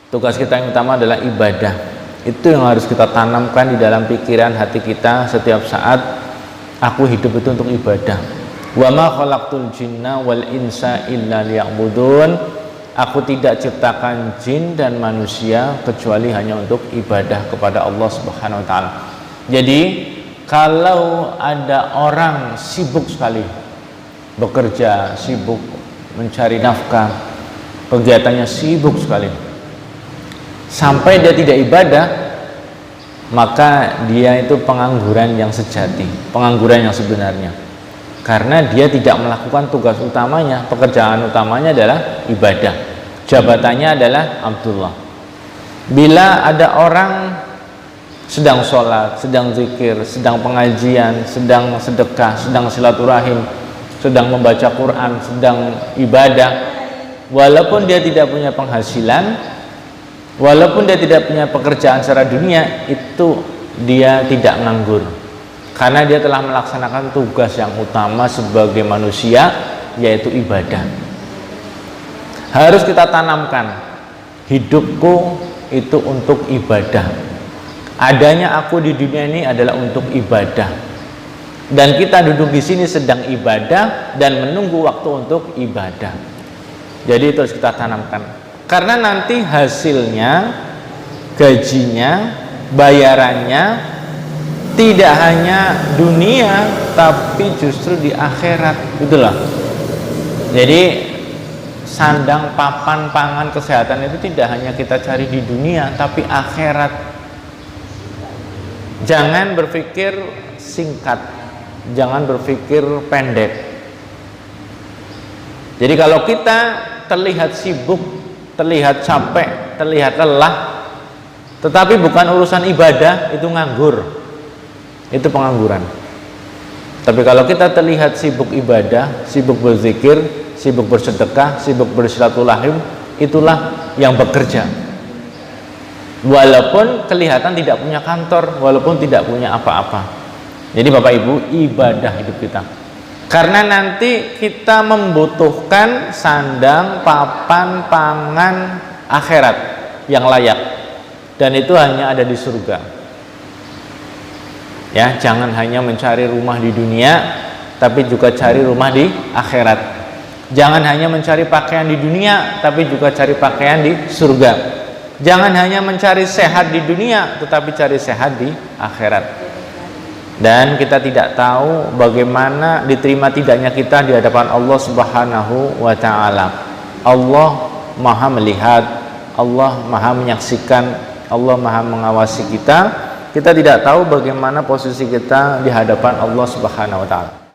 Tugas kita yang utama adalah ibadah. Itu yang harus kita tanamkan di dalam pikiran hati kita setiap saat. Aku hidup itu untuk ibadah. Wa ma khalaqtul jinna wal insa illa liya'budun. Aku tidak ciptakan jin dan manusia kecuali hanya untuk ibadah kepada Allah Subhanahu wa taala. Jadi kalau ada orang sibuk sekali bekerja, sibuk mencari nafkah, kegiatannya sibuk sekali, sampai dia tidak ibadah, maka dia itu pengangguran yang sejati, pengangguran yang sebenarnya. Karena dia tidak melakukan tugas utamanya, pekerjaan utamanya adalah ibadah. Jabatannya adalah Abdullah. Bila ada orang sedang sholat, sedang zikir, sedang pengajian, sedang sedekah, sedang silaturahim, sedang membaca Quran, sedang ibadah, walaupun dia tidak punya penghasilan, walaupun dia tidak punya pekerjaan secara dunia, itu dia tidak nganggur, karena dia telah melaksanakan tugas yang utama sebagai manusia, yaitu ibadah. Harus kita tanamkan, hidupku itu untuk ibadah. Adanya aku di dunia ini adalah untuk ibadah, dan kita duduk di sini sedang ibadah dan menunggu waktu untuk ibadah. Jadi itu harus kita tanamkan, karena nanti hasilnya, gajinya, bayarannya tidak hanya dunia, tapi justru di akhirat. Itulah. Jadi sandang, papan, pangan, kesehatan itu tidak hanya kita cari di dunia, tapi akhirat. Jangan berpikir singkat, jangan berpikir pendek. Jadi kalau kita terlihat sibuk, terlihat capek, terlihat lelah, tetapi bukan urusan ibadah, itu nganggur, itu pengangguran. Tapi kalau kita terlihat sibuk ibadah, sibuk berzikir, sibuk bersedekah, sibuk bersilaturahim, itulah yang bekerja. Walaupun kelihatan tidak punya kantor, walaupun tidak punya apa-apa. Jadi Bapak Ibu, ibadah hidup kita. Karena nanti kita membutuhkan sandang, papan, pangan akhirat yang layak, dan itu hanya ada di surga. Ya, jangan hanya mencari rumah di dunia, tapi juga cari rumah di akhirat. Jangan hanya mencari pakaian di dunia, tapi juga cari pakaian di surga. Jangan hanya mencari sehat di dunia, tetapi cari sehat di akhirat. Dan kita tidak tahu bagaimana diterima tidaknya kita di hadapan Allah Subhanahu wa ta'ala. Allah maha melihat, Allah maha menyaksikan, Allah maha mengawasi kita. Kita tidak tahu bagaimana posisi kita di hadapan Allah Subhanahu wa ta'ala.